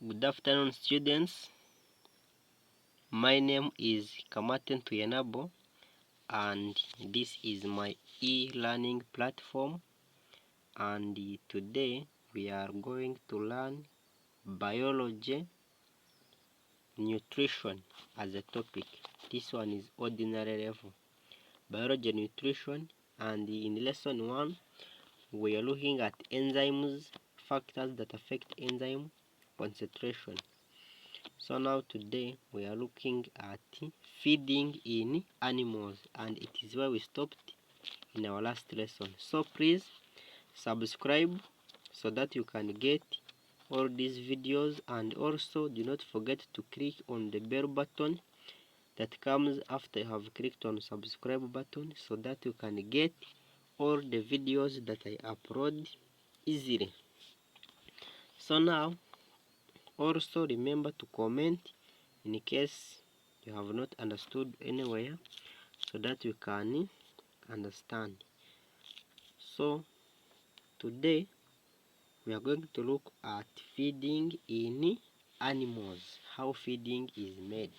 Good afternoon, students. My name is Kamaten Tuyenabo, and this is my e-learning platform. And today we are going to learn biology, nutrition as a topic. This one is ordinary level, biology, nutrition, and in lesson 1 we are looking at enzymes, factors that affect enzyme concentration. So now today we are looking at feeding in animals, and it is where we stopped in our last lesson. So please subscribe so that you can get all these videos, and also do not forget to click on the bell button that comes after you have clicked on subscribe button, so that you can get all the videos that I upload easily. So now also remember to comment in case you have not understood anywhere, so that you can understand. So today we are going to look at feeding in animals, how feeding is made.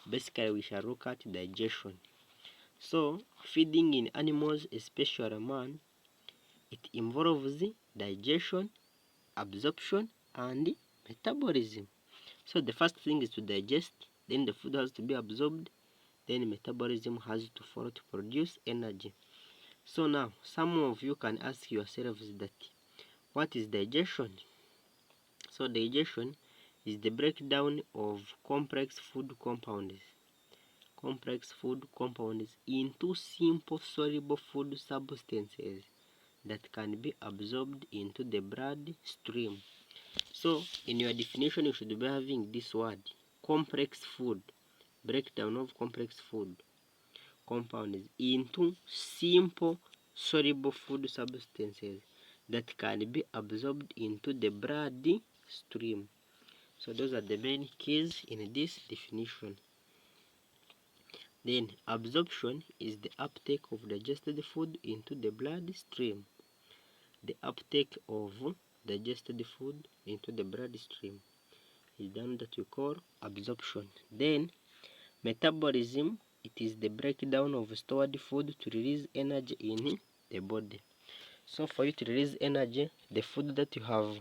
Basically we shall look at digestion. So feeding in animals, especially man, it involves digestion, absorption, and metabolism. So the first thing is to digest, then the food has to be absorbed, then metabolism has to follow to produce energy. So now some of you can ask yourselves that what is digestion? So digestion is the breakdown of complex food compounds into simple soluble food substances that can be absorbed into the blood stream. So in your definition you should be having this word, complex food, breakdown of complex food compounds into simple soluble food substances that can be absorbed into the blood stream. So those are the main keys in this definition. Then absorption is the uptake of digested food into the blood stream. The uptake of digested food into the blood stream is done that we call absorption. Then metabolism, it is the breakdown of stored food to release energy in the body. So for you to release energy, the food that you have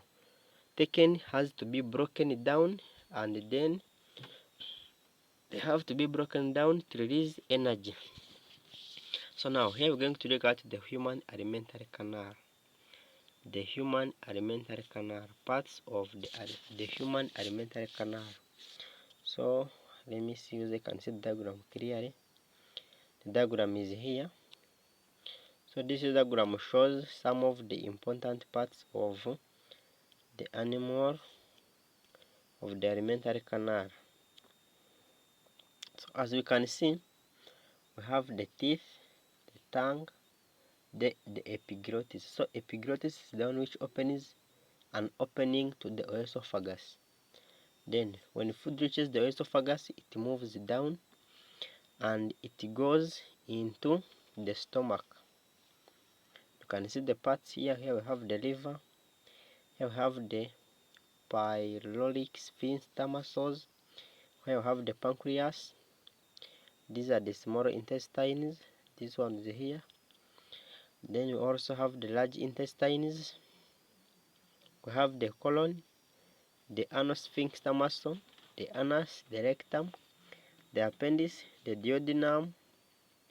taken has to be broken down, and then they have to be broken down to release energy. So now here we're going to look at the human alimentary canal. The human alimentary canal, parts of the human alimentary canal. So let me see if I can see the diagram clearly. The diagram is here. So this diagram shows some of the important parts of the animal of the alimentary canal. So as we can see, we have the teeth, the tongue, the epigratis. So epigratis is the one which opens an opening to the esophagus. Then when food reaches the esophagus, it moves down and it goes into the stomach. You can see the parts here. Here we have the liver, here we have the pyloric sphincter muscles, here we have the pancreas. These are the small intestines, this one is here. Then we also have the large intestines. We have the colon, the anal sphincter muscle, the anus, the rectum, the appendix, the duodenum,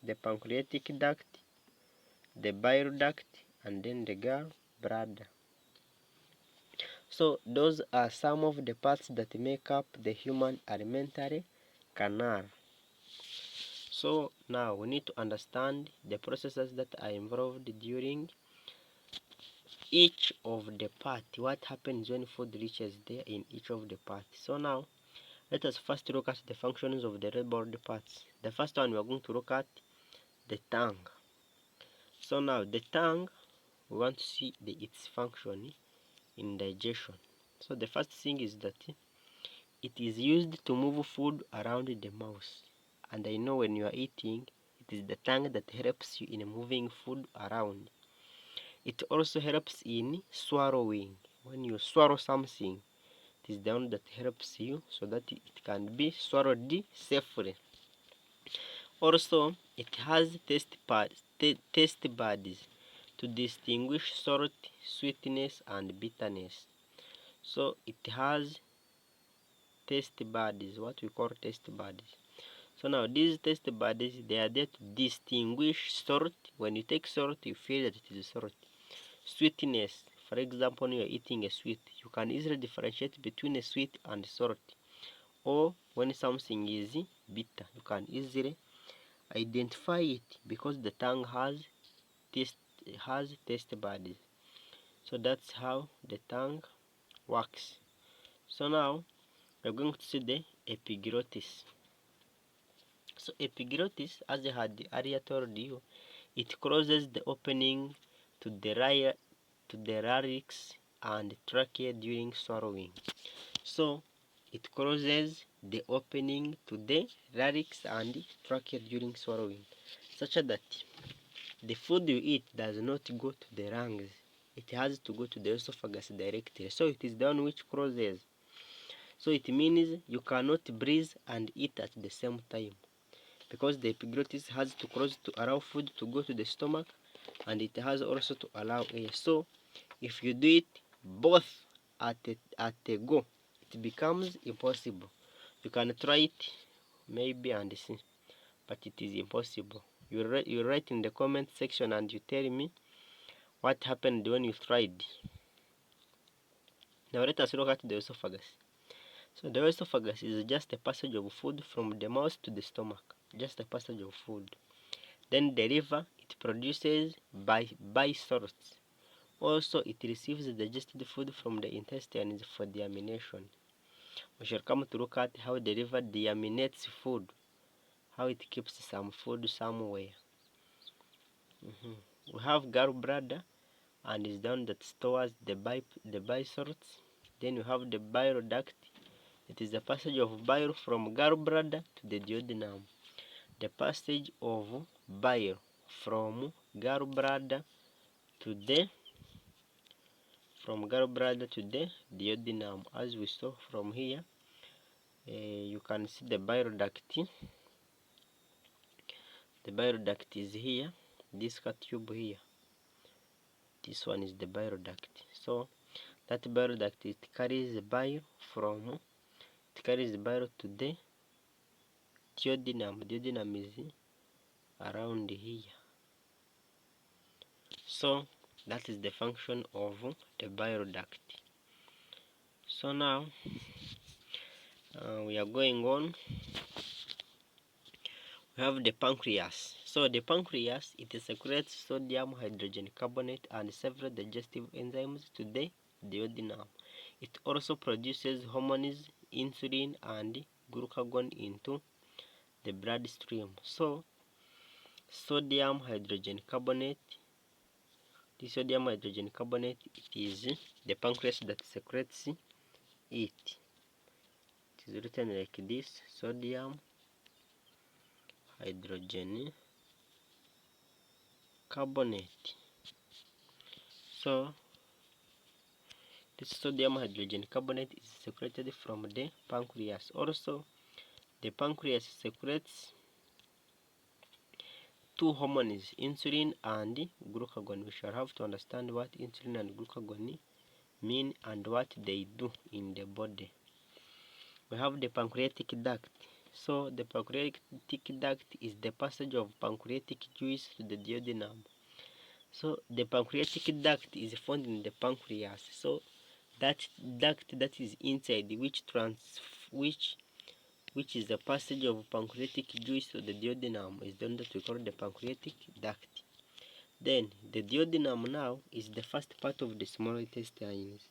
the pancreatic duct, the bile duct, and then the gallbladder. So those are some of the parts that make up the human alimentary canal. So now we need to understand the processes that are involved during each of the parts. What happens when food reaches there in each of the parts. So now let us first look at the functions of the red body parts. The first one we are going to look at the tongue. So now the tongue, we want to see its function in digestion. So the first thing is that it is used to move food around the mouth. And I know when you are eating, it is the tongue that helps you in moving food around. It also helps in swallowing. When you swallow something, It is the one that helps you so that it can be swallowed safely. Also, it has taste buds to distinguish salt, sweetness, and bitterness. So it has taste buds, what we call taste buds. So now these taste buds, they are there to distinguish salt. When you take salt, you feel that it is salt. Sweetness, for example, when you are eating a sweet, you can easily differentiate between a sweet and salt. Or when something is bitter, you can easily identify it because the tongue has taste buds. So that's how the tongue works. So now we're going to see the epiglottis. So epiglottis, as I had earlier told you, it closes the opening to the larynx and trachea during swallowing. So it closes the opening to the larynx and trachea during swallowing, such that the food you eat does not go to the lungs. It has to go to the esophagus directly. So it is the one which closes. So it means you cannot breathe and eat at the same time, because the epiglottis has to close to allow food to go to the stomach, and it has also to allow air. So if you do it both at a go, it becomes impossible. You can try it maybe and see, but it is impossible. You write in the comment section and you tell me what happened when you tried. Now let us look at the esophagus. So the esophagus is just a passage of food from the mouth to the stomach, just a passage of food. Then the liver, it produces by salts. Also, it receives the digested food from the intestines for deamination. We shall come to look at how the liver deaminates food, how it keeps some food somewhere. We have gallbladder, and is the one that stores the bile salts. Then we have the bile duct. It is the passage of bile from gallbladder to the duodenum. The passage of bile from gallbladder to the duodenum, as we saw from here. You can see the bile duct. The bile duct is here, this tube here. This one is the bile duct. So that bile duct, it carries bile to the duodenum. Duodenum is around here. So that is the function of the bile duct. So now we are going on. We have the pancreas. So the pancreas, it secretes sodium hydrogen carbonate and several digestive enzymes to the duodenum. It also produces hormones, insulin and glucagon into the bloodstream. So sodium hydrogen carbonate, this sodium hydrogen carbonate, it is the pancreas that secretes it. It is written like this: sodium hydrogen carbonate. So this sodium hydrogen carbonate is secreted from the pancreas. Also, the pancreas secretes two hormones, insulin and glucagon. We shall have to understand what insulin and glucagon mean and what they do in the body. We have the pancreatic duct. So the pancreatic duct is the passage of pancreatic juice to the duodenum. So the pancreatic duct is found in the pancreas. So that duct that is inside, which is the passage of pancreatic juice to the duodenum, is the one that we call the pancreatic duct. Then the duodenum now is the first part of the small intestines.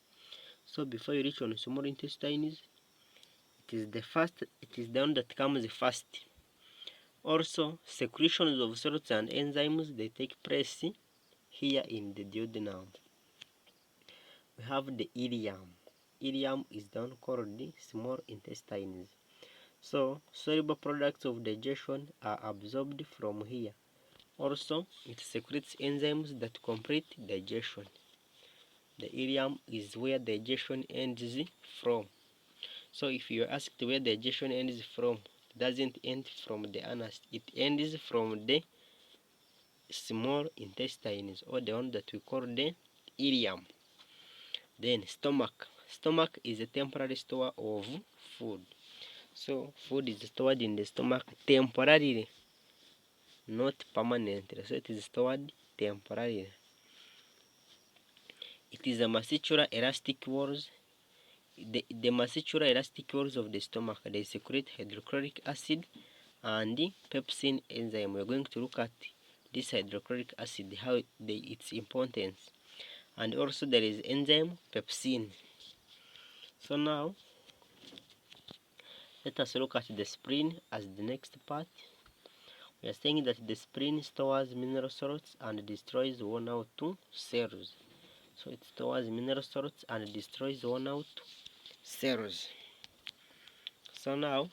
So before you reach on small intestines, it is the one that comes first. Also, secretions of salts and enzymes, they take place here in the duodenum. We have the ileum. Ileum is the one called the small intestines. So soluble products of digestion are absorbed from here. Also, it secretes enzymes that complete digestion. The ileum is where digestion ends from. So if you are asked where the digestion ends from, it doesn't end from the anus, it ends from the small intestines, or the one that we call the ileum. Then stomach is a temporary store of food. So food is stored in the stomach temporarily, not permanently. So it is stored temporarily. It is a muscular elastic walls. The muscular elastic walls of the stomach, they secrete hydrochloric acid and pepsin enzyme. We're going to look at this hydrochloric acid, how its importance, and also there is enzyme pepsin. So now let us look at the spleen as the next part. We are saying that the spleen stores mineral salts and destroys worn out cells. So it stores mineral salts and destroys worn out cells. So now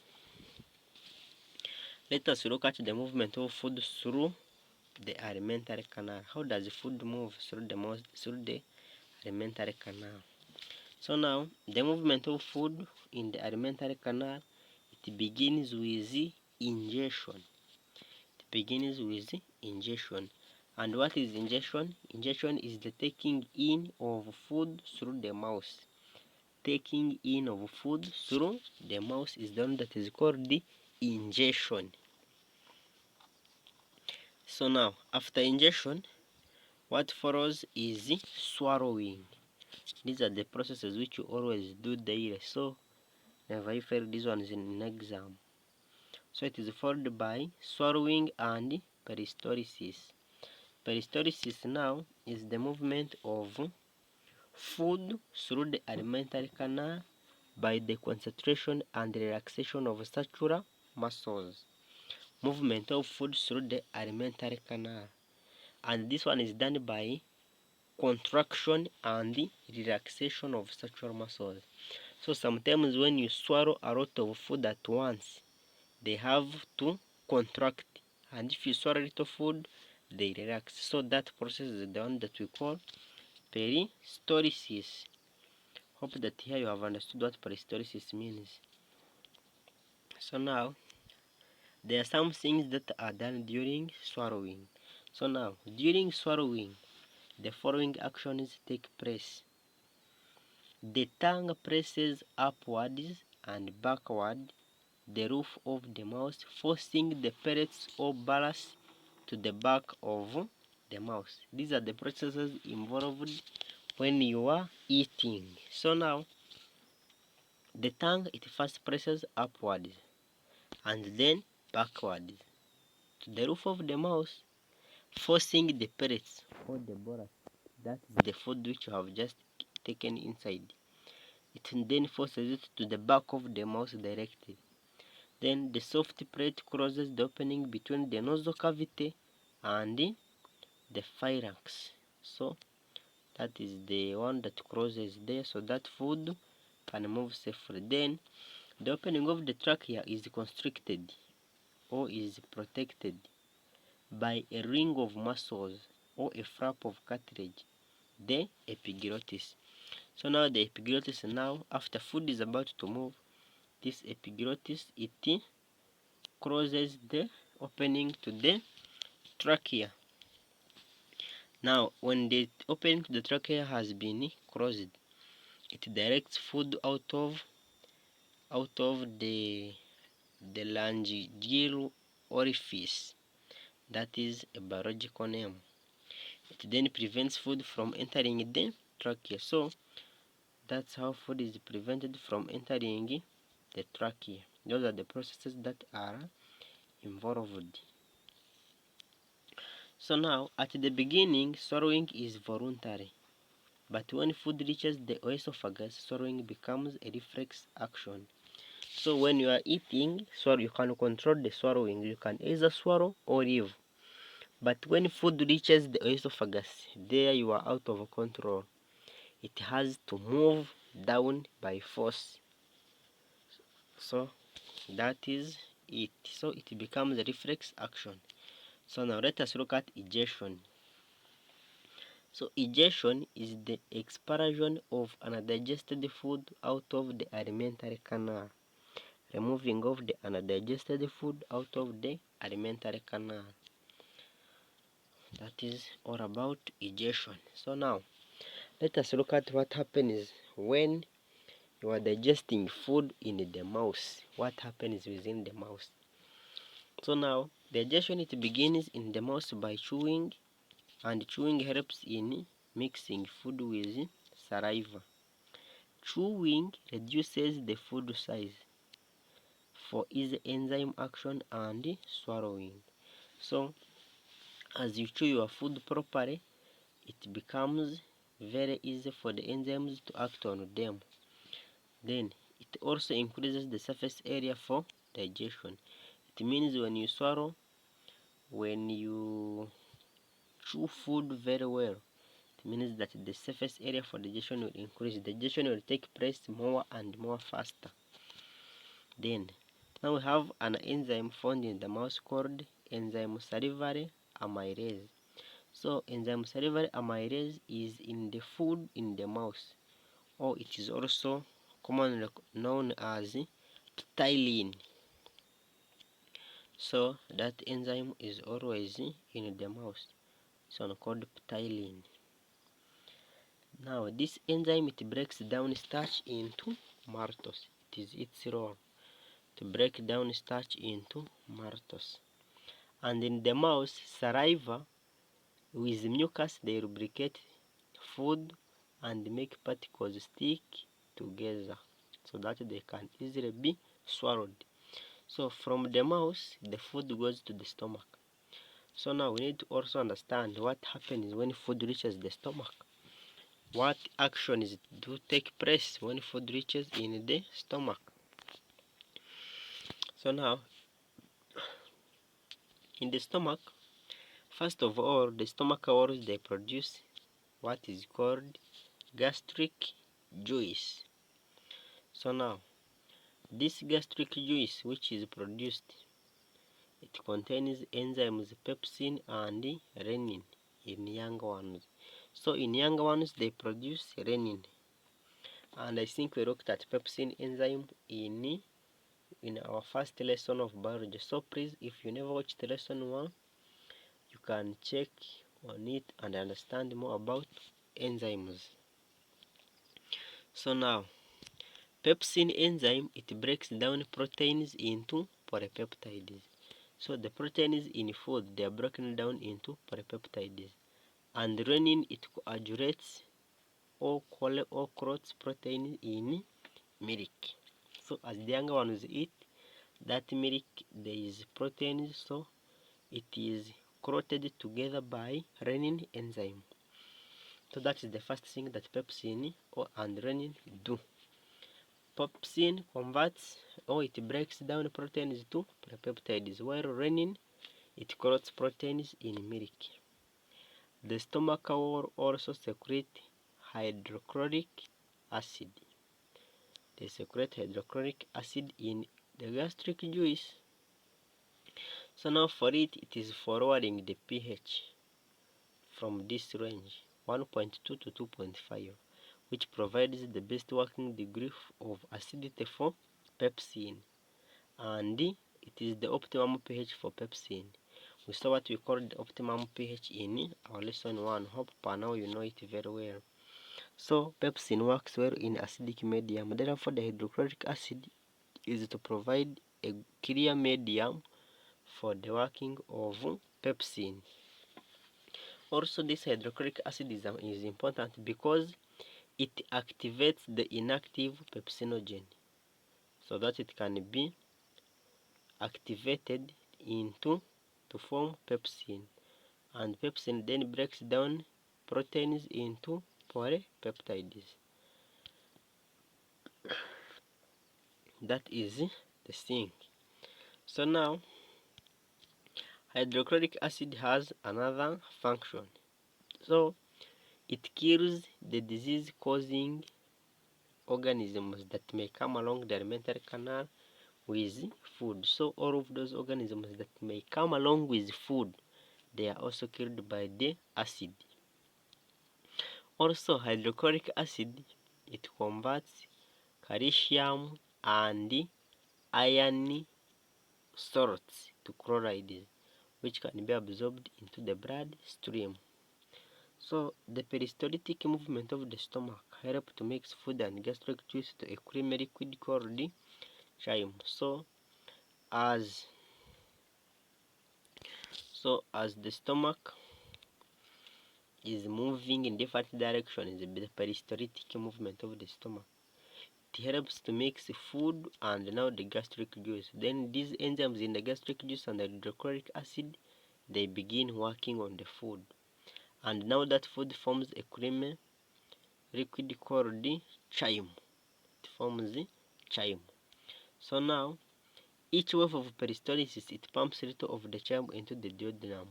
let us look at the movement of food through the alimentary canal. How does food move through the alimentary canal? So now the movement of food in the alimentary canal, it begins with ingestion. It begins with ingestion. And what is ingestion? Ingestion is the taking in of food through the mouth. Taking in of food through the mouth is the one that is called the ingestion. So now after ingestion, what follows is swallowing. These are the processes which you always do daily. So never you fail these ones in an exam. So it is followed by swallowing and peristalsis. Peristalsis now is the movement of food through the alimentary canal by the concentration and relaxation of sacral muscles. Movement of food through the alimentary canal, and this one is done by contraction and relaxation of sacral muscles. So sometimes when you swallow a lot of food at once, they have to contract, and if you swallow little food, they relax. So that process is the one that we call peristalsis. Hope that here you have understood what peristalsis means. So now there are some things that are done during swallowing. So now during swallowing, the following actions take place. The tongue presses upwards and backward the roof of the mouth, forcing the pellets or ballast to the back of the mouth. These are the processes involved when you are eating. So now the tongue, it first presses upwards and then backwards to the roof of the mouth, forcing the pellets or the ballast, that is the food which you have just taken inside. It then forces it to the back of the mouth directly. Then the soft plate closes the opening between the nasal cavity and the pharynx. So that is the one that closes there, so that food can move safely. Then the opening of the trachea is constricted or is protected by a ring of muscles or a flap of cartilage, the epiglottis. So now the epiglottis, now after food is about to move, this epiglottis, it closes the opening to the trachea. Now when the opening to the trachea has been closed, it directs food out of the laryngeal orifice. That is a biological name. It then prevents food from entering the trachea. So that's how food is prevented from entering the trachea. Those are the processes that are involved. So now at the beginning, swallowing is voluntary, but when food reaches the esophagus, swallowing becomes a reflex action. So when you are eating, you can control the swallowing. You can either swallow or leave. But when food reaches the esophagus, there you are out of control. It has to move down by force. So that is it. So it becomes a reflex action. So now let us look at ejection. So ejection is the expulsion of undigested food out of the alimentary canal. Removing of the undigested food out of the alimentary canal. That is all about ejection. So now let us look at what happens when you are digesting food in the mouth. What happens within the mouth? So now digestion, it begins in the mouth by chewing, and chewing helps in mixing food with saliva. Chewing reduces the food size for easy enzyme action and swallowing. So as you chew your food properly, it becomes very easy for the enzymes to act on them. Then it also increases the surface area for digestion. It means when you swallow, when you chew food very well, it means that the surface area for digestion will increase. Digestion will take place more and more faster. Then now we have an enzyme found in the mouth called enzyme salivary amylase. So enzyme salivary amylase is in the food in the mouth, or it is also commonly known as ptylin. So that enzyme is always in the mouth. So called ptylin. Now this enzyme, it breaks down starch into maltose. It is its role to break down starch into maltose. And in the mouth, saliva with mucus, they lubricate food and make particles stick together so that they can easily be swallowed. So from the mouth, the food goes to the stomach. So now we need to also understand what happens when food reaches the stomach. What actions do take place when food reaches in the stomach? So now, in the stomach, first of all, the stomach walls, they produce what is called gastric juice. So now, this gastric juice which is produced, it contains enzymes pepsin and renin in young ones. So in young ones, they produce renin. And I think we looked at pepsin enzyme in our first lesson of biology. So please, if you never watched lesson 1, you can check on it and understand more about enzymes. So now, pepsin enzyme, it breaks down proteins into polypeptides. So the proteins in food, they are broken down into polypeptides. And renin, it coagulates or clots protein in milk. So as the younger ones eat that milk, there is protein, so it is clotted together by renin enzyme. So that is the first thing that pepsin and renin do. Pepsin converts, or it breaks down proteins to polypeptides, while renin, it clots proteins in milk. The stomach will also secrete hydrochloric acid. They secrete hydrochloric acid in the gastric juice. So now for it, it is forwarding the pH from this range 1.2 to 2.5, which provides the best working degree of acidity for pepsin, and it is the optimum pH for pepsin. We saw what we call the optimum pH in our lesson 1. Hope by now you know it very well. So pepsin works well in acidic medium. Therefore, the hydrochloric acid is to provide a clear medium for the working of pepsin. Also, this hydrochloric acid is important because it activates the inactive pepsinogen so that it can be activated into to form pepsin, and pepsin then breaks down proteins into polypeptides. That is the thing. So now hydrochloric acid has another function. So it kills the disease causing organisms that may come along the alimentary canal with food. So all of those organisms that may come along with food, they are also killed by the acid. Also hydrochloric acid, it converts calcium and iron salts to chlorides, which can be absorbed into the blood stream. So the peristaltic movement of the stomach help to mix food and gastric juice to a creamy liquid called chyme. As as the stomach is moving in different directions, the peristaltic movement of the stomach, it helps to mix food and now the gastric juice. Then these enzymes in the gastric juice and the hydrochloric acid, they begin working on the food, and now that food forms a creamy liquid called chyme. It forms chyme. So now each wave of peristalsis, it pumps a little of the chyme into the duodenum.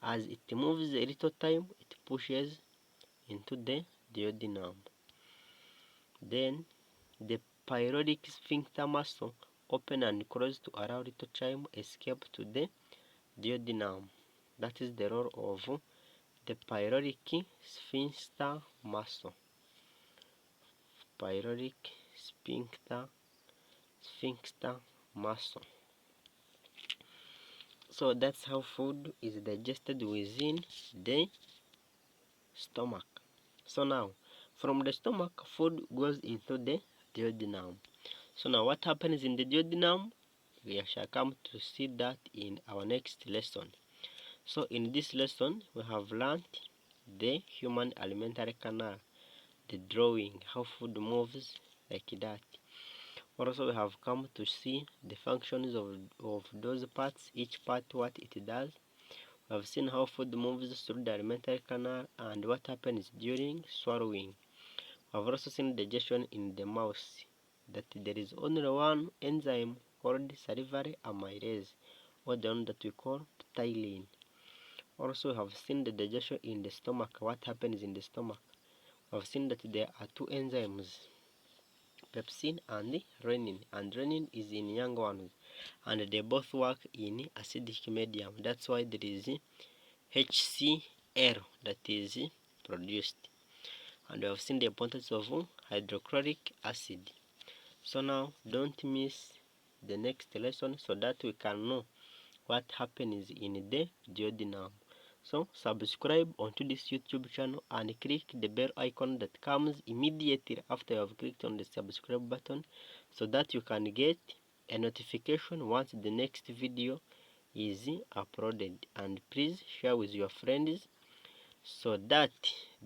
As it moves a little time, it pushes into the duodenum. Then the pyloric sphincter muscle open and close to allow little chyme escape to the duodenum. That is the role of the pyloric sphincter muscle. Pyloric sphincter muscle. So that's how food is digested within the stomach. So now from the stomach, food goes into the duodenum. So now what happens in the duodenum, we shall come to see that in our next lesson. So in this lesson we have learned the human alimentary canal, the drawing, how food moves like that. Also we have come to see the functions of those parts, each part what it does. We have seen how food moves through the alimentary canal and what happens during swallowing. We have also seen digestion in the mouth, that there is only one enzyme called salivary amylase, or the one that we call ptylin. Also we have seen the digestion in the stomach, what happens in the stomach. We have seen that there are two enzymes, pepsin and renin is in young ones, and they both work in acidic medium. That's why there is HCl that is produced. And we have seen the importance of hydrochloric acid. So now don't miss the next lesson so that we can know what happens in the duodenum. So subscribe onto this YouTube channel and click the bell icon that comes immediately after you have clicked on the subscribe button, so that you can get a notification once the next video is uploaded. And please share with your friends so that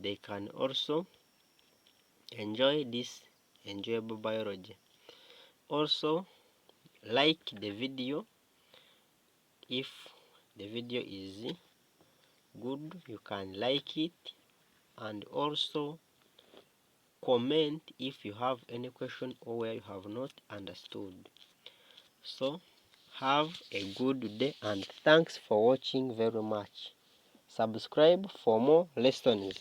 they can also enjoy this enjoyable biology. Also like the video. If the video is good, you can like it, and also comment if you have any question or where you have not understood. So have a good day and thanks for watching very much. Subscribe for more lessons.